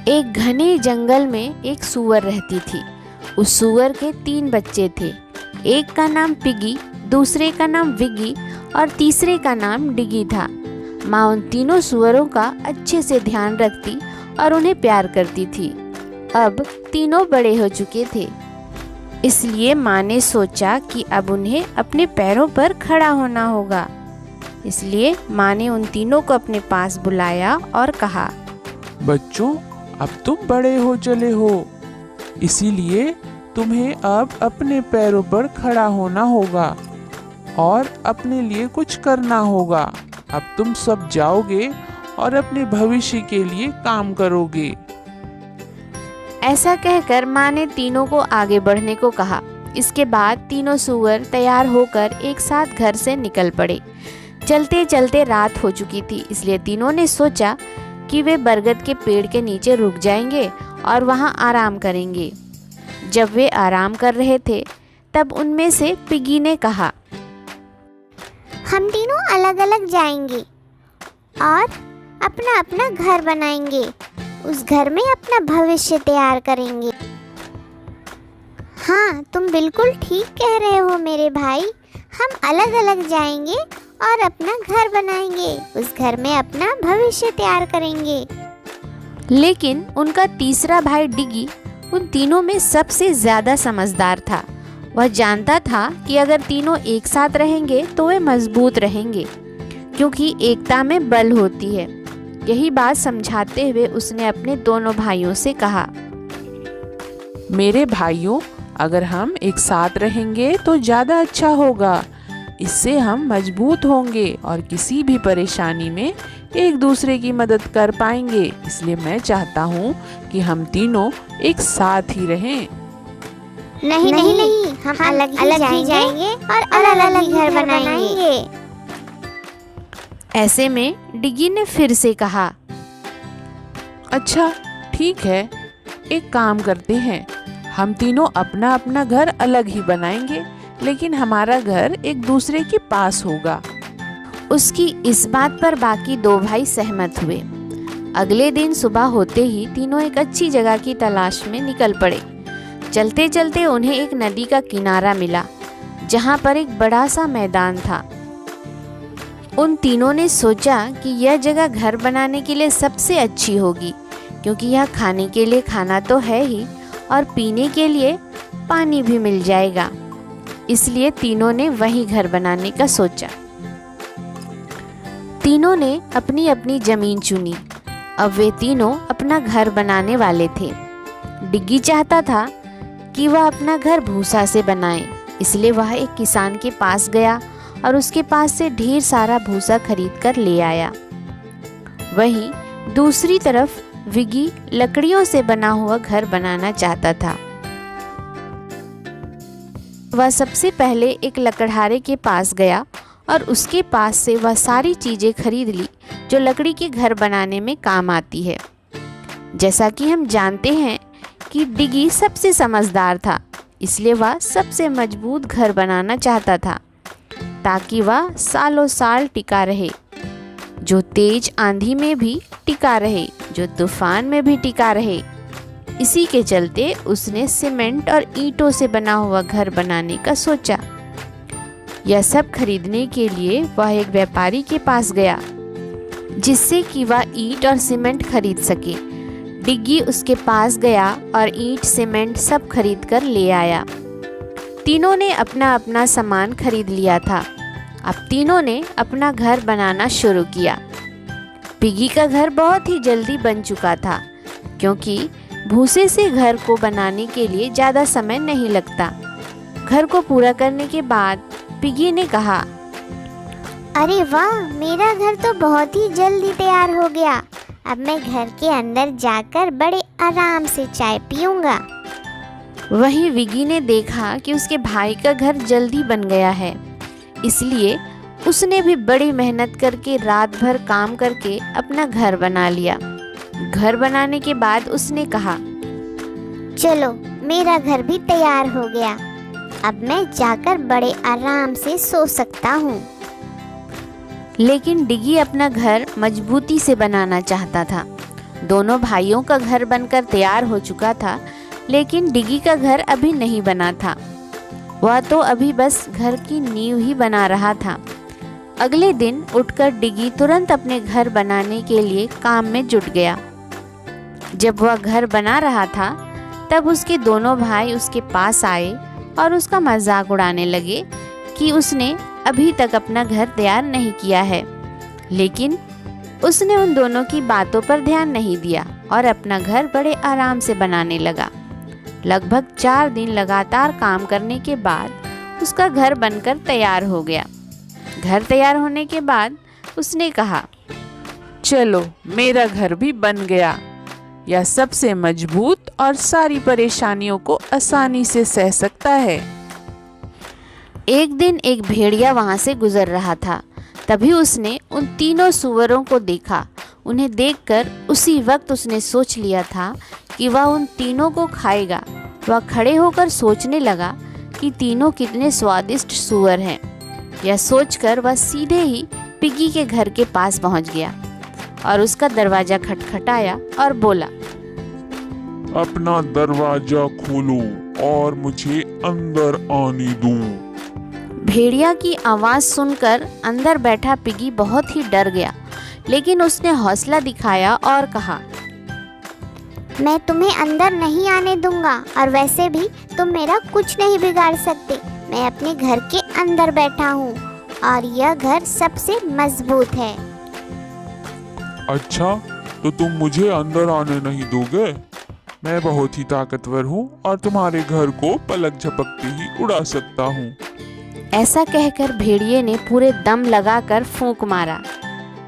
एक घने जंगल में एक सूअर रहती थी। उस सूअर के 3 बच्चे थे। एक का नाम पिगी, दूसरे का नाम विगी और तीसरे का नाम डिगी था। माँ उन तीनों सूअरों का अच्छे से ध्यान रखती और उन्हें प्यार करती थी। अब तीनों बड़े हो चुके थे, इसलिए माँ ने सोचा कि अब उन्हें अपने पैरों पर खड़ा होना होगा। इसलिए माँ ने उन तीनों को अपने पास बुलाया और कहा, बच्चों, अब तुम बड़े हो चले हो, इसीलिए तुम्हें अब अपने पैरों पर खड़ा होना होगा और अपने लिए कुछ करना होगा। अब तुम सब जाओगे और अपने भविष्य के लिए काम करोगे। ऐसा कहकर माँ ने तीनों को आगे बढ़ने को कहा। इसके बाद तीनों सूअर तैयार होकर एक साथ घर से निकल पड़े। चलते चलते रात हो चुकी थी, इसलिए तीनों ने सोचा कि वे बरगद के पेड़ के नीचे रुक जाएंगे और वहाँ आराम करेंगे। जब वे आराम कर रहे थे, तब उनमें से पिगी ने कहा, हम तीनों अलग अलग जाएंगे और अपना अपना घर बनाएंगे। उस घर में अपना भविष्य तैयार करेंगे। हाँ, तुम बिल्कुल ठीक कह रहे हो मेरे भाई। हम अलग अलग जाएंगे और अपना घर बनाएंगे। उस घर में अपना भविष्य तैयार करेंगे। लेकिन उनका तीसरा भाई डिगी उन तीनों में सबसे ज़्यादा समझदार था। वह जानता था कि अगर तीनों एक साथ रहेंगे तो वे मजबूत रहेंगे, क्योंकि एकता में बल होती है। यही बात समझाते हुए उसने अपने दोनों भाइयों से कहा, मेरे भाइयों, अगर हम एक साथ रहेंगे तो ज़्यादा अच्छा होगा। इससे हम मजबूत होंगे और किसी भी परेशानी में एक दूसरे की मदद कर पाएंगे। इसलिए मैं चाहता हूँ कि हम तीनों एक साथ ही रहें। नहीं, हम अलग ही जाएंगे और अलग अलग घर बनाएंगे। ऐसे में डिगी ने फिर से कहा, अच्छा ठीक है, एक काम करते हैं, हम तीनों अपना अपना घर अलग ही बनाएंगे, लेकिन हमारा घर एक दूसरे के पास होगा। उसकी इस बात पर बाकी 2 भाई सहमत हुए। अगले दिन सुबह होते ही तीनों एक अच्छी जगह की तलाश में निकल पड़े। चलते चलते उन्हें एक नदी का किनारा मिला, जहाँ पर एक बड़ा सा मैदान था। उन तीनों ने सोचा कि यह जगह घर बनाने के लिए सबसे अच्छी होगी, क्योंकि यहाँ खाने के लिए खाना तो है ही और पीने के लिए पानी भी मिल जाएगा। इसलिए तीनों ने वहीं घर बनाने का सोचा। तीनों ने अपनी अपनी जमीन चुनी। अब वे तीनों अपना घर बनाने वाले थे। डिग्गी चाहता था कि वह अपना घर भूसा से बनाए, इसलिए वह एक किसान के पास गया और उसके पास से ढेर सारा भूसा खरीद कर ले आया। वहीं दूसरी तरफ विगी लकड़ियों से बना हुआ घर बनाना चाहता था। वह सबसे पहले एक लकड़हारे के पास गया और उसके पास से वह सारी चीज़ें खरीद ली जो लकड़ी के घर बनाने में काम आती है। जैसा कि हम जानते हैं कि डिगी सबसे समझदार था, इसलिए वह सबसे मजबूत घर बनाना चाहता था ताकि वह सालों साल टिका रहे, जो तेज आंधी में भी टिका रहे, जो तूफान में भी टिका रहे। इसी के चलते उसने सीमेंट और ईंटों से बना हुआ घर बनाने का सोचा। यह सब खरीदने के लिए वह एक व्यापारी के पास गया, जिससे कि वह ईंट और सीमेंट खरीद सके। डिग्गी उसके पास गया और ईंट सीमेंट सब खरीद कर ले आया। तीनों ने अपना अपना सामान खरीद लिया था। अब तीनों ने अपना घर बनाना शुरू किया। पिगी का घर बहुत ही जल्दी बन चुका था, क्योंकि भूसे से घर को बनाने के लिए ज़्यादा समय नहीं लगता। घर को पूरा करने के बाद पिगी ने कहा, अरे वाह, मेरा घर तो बहुत ही जल्दी तैयार हो गया। अब मैं घर के अंदर जाकर बड़े आराम से चाय पीऊंगा। वहीं विगी ने देखा कि उसके भाई का घर जल्दी बन गया है, इसलिए उसने भी बड़ी मेहनत करके रात भर काम करके अपना घर बना लिया। घर बनाने के बाद उसने कहा, चलो, मेरा घर भी तैयार हो गया। अब मैं जाकर बड़े आराम से सो सकता हूँ। लेकिन डिगी अपना घर मजबूती से बनाना चाहता था। दोनों भाइयों का घर बनकर तैयार हो चुका था, लेकिन डिगी का घर अभी नहीं बना था। वह तो अभी बस घर की नींव ही बना रहा था। अगले दिन उठकर डिगी तुरंत अपने घर बनाने के लिए काम में जुट गया। जब वह घर बना रहा था तब उसके दोनों भाई उसके पास आए और उसका मजाक उड़ाने लगे कि उसने अभी तक अपना घर तैयार नहीं किया है। लेकिन उसने उन दोनों की बातों पर ध्यान नहीं दिया और अपना घर बड़े आराम से बनाने लगा। लगभग 4 दिन लगातार काम करने के बाद उसका घर बनकर तैयार हो गया। घर तैयार होने के बाद उसने कहा, चलो मेरा घर भी बन गया। यह सबसे मजबूत और सारी परेशानियों को आसानी से सह सकता है। एक दिन एक भेड़िया वहाँ से गुजर रहा था। तभी उसने उन तीनों सूअरों को देखा। उन्हें देखकर उसी वक्त उसने सोच लिया था कि वह उन तीनों को खाएगा। वह खड़े होकर सोचने लगा कि तीनों कितने स्वादिष्ट सूअर हैं। यह सोचकर वह सीधे ही पिगी के घर के पास पहुंच गया और उसका दरवाज़ा खटखटाया और बोला, अपना दरवाजा खोलो और मुझे अंदर आने दो। भेड़िया की आवाज़ सुनकर अंदर बैठा पिगी बहुत ही डर गया, लेकिन उसने हौसला दिखाया और कहा, मैं तुम्हें अंदर नहीं आने दूंगा और वैसे भी तुम मेरा कुछ नहीं बिगाड़ सकते। मैं अपने घर के अंदर बैठा हूँ और यह घर सबसे मजबूत है। अच्छा, तो तुम मुझे अंदर आने नहीं दोगे? मैं बहुत ही ताकतवर हूँ और तुम्हारे घर को पलक झपकते ही उड़ा सकता हूँ। ऐसा कहकर भेड़िए ने पूरे दम लगाकर फूंक मारा।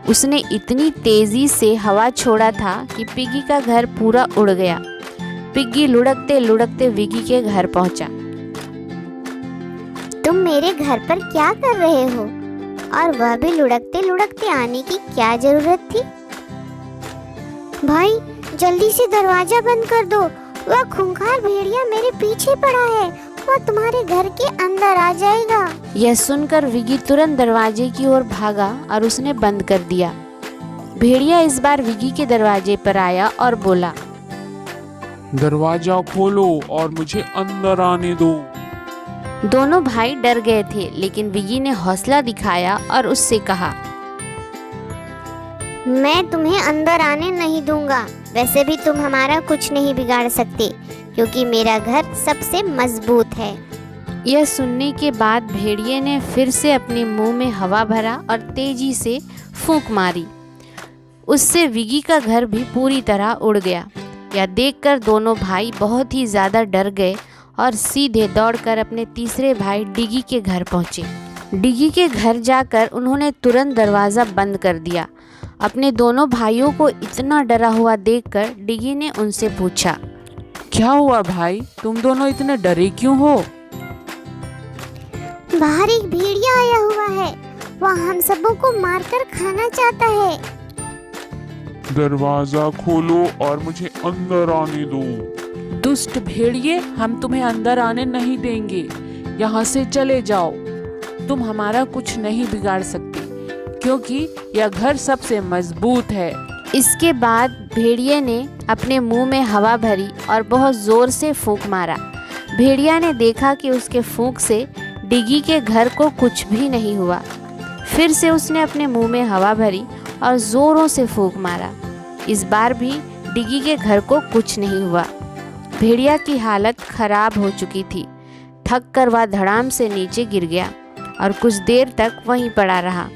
उसने इतनी तेजी से हवा छोड़ा था कि पिगी का घर पूरा उड़ गया। पिगी लुढ़कते लुढ़कते विगी के घर पहुंचा। तुम मेरे घर पर क्या कर रहे हो और वह भी लुढ़कते लुढ़कते आने की क्या जरूरत थी? भाई जल्दी से दरवाजा बंद कर दो। वह खूंखार भेड़िया मेरे पीछे पड़ा है। वह तुम्हारे घर के अंदर आ जाएगा। यह सुनकर विगी तुरंत दरवाजे की ओर भागा और उसने बंद कर दिया। भेड़िया इस बार विगी के दरवाजे पर आया और बोला, दरवाजा खोलो और मुझे अंदर आने दो। दोनों भाई डर गए थे, लेकिन विगी ने हौसला दिखाया और उससे कहा, मैं तुम्हें अंदर आने नहीं दूंगा। वैसे भी तुम हमारा कुछ नहीं बिगाड़ सकते क्योंकि मेरा घर सबसे मजबूत है। यह सुनने के बाद भेड़िए ने फिर से अपने मुंह में हवा भरा और तेजी से फूंक मारी। उससे विगी का घर भी पूरी तरह उड़ गया। यह देखकर दोनों भाई बहुत ही ज़्यादा डर गए और सीधे दौड़कर अपने तीसरे भाई डिगी के घर पहुँचे। डिगी के घर जाकर उन्होंने तुरंत दरवाज़ा बंद कर दिया। अपने दोनों भाइयों को इतना डरा हुआ देखकर डिगी ने उनसे पूछा, क्या हुआ भाई, तुम दोनों इतने डरे क्यों हो? बाहर एक भेड़िया आया हुआ है। वह हम सबों को मारकर खाना चाहता है। दरवाजा खोलो और मुझे अंदर आने दो। दुष्ट भेड़िए, हम तुम्हें अंदर आने नहीं देंगे। यहाँ से चले जाओ। तुम हमारा कुछ नहीं बिगाड़ सकते क्योंकि यह घर सबसे मजबूत है। इसके बाद भेड़िए ने अपने मुंह में हवा भरी और बहुत ज़ोर से फूंक मारा। भेड़िया ने देखा कि उसके फूंक से डिगी के घर को कुछ भी नहीं हुआ। फिर से उसने अपने मुंह में हवा भरी और ज़ोरों से फूंक मारा। इस बार भी डिगी के घर को कुछ नहीं हुआ। भेड़िया की हालत खराब हो चुकी थी। थक कर वह धड़ाम से नीचे गिर गया और कुछ देर तक वहीं पड़ा रहा।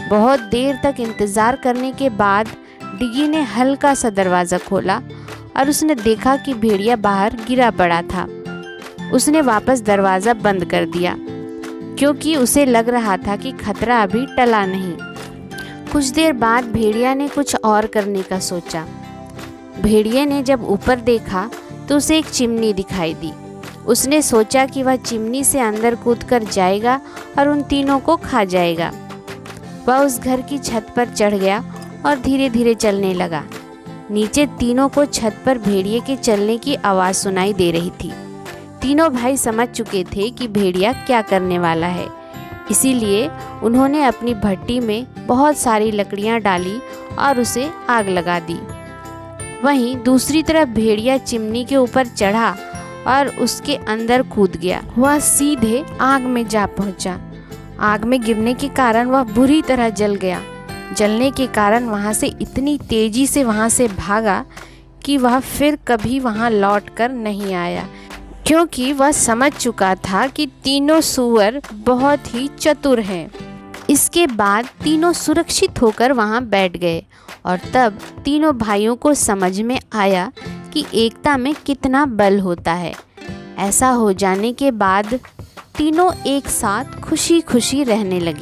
बहुत देर तक इंतज़ार करने के बाद डिगी ने हल्का सा दरवाज़ा खोला और उसने देखा कि भेड़िया बाहर गिरा पड़ा था। उसने वापस दरवाज़ा बंद कर दिया क्योंकि उसे लग रहा था कि खतरा अभी टला नहीं। कुछ देर बाद भेड़िया ने कुछ और करने का सोचा। भेड़िए ने जब ऊपर देखा तो उसे एक चिमनी दिखाई दी। उसने सोचा कि वह चिमनी से अंदर कूदकर जाएगा और उन तीनों को खा जाएगा। वह उस घर की छत पर चढ़ गया और धीरे धीरे चलने लगा। नीचे तीनों को छत पर भेड़िए के चलने की आवाज़ सुनाई दे रही थी। तीनों भाई समझ चुके थे कि भेड़िया क्या करने वाला है, इसीलिए उन्होंने अपनी भट्टी में बहुत सारी लकड़ियां डाली और उसे आग लगा दी। वहीं दूसरी तरफ भेड़िया चिमनी के ऊपर चढ़ा और उसके अंदर कूद गया। वह सीधे आग में जा पहुंचा। आग में गिरने के कारण वह बुरी तरह जल गया। जलने के कारण वहां से इतनी तेजी से वहां से भागा कि वह फिर कभी वहां लौट कर नहीं आया, क्योंकि वह समझ चुका था कि तीनों सूअर बहुत ही चतुर हैं। इसके बाद तीनों सुरक्षित होकर वहां बैठ गए और तब तीनों भाइयों को समझ में आया कि एकता में कितना बल होता है। ऐसा हो जाने के बाद तीनों एक साथ खुशी खुशी रहने लगे।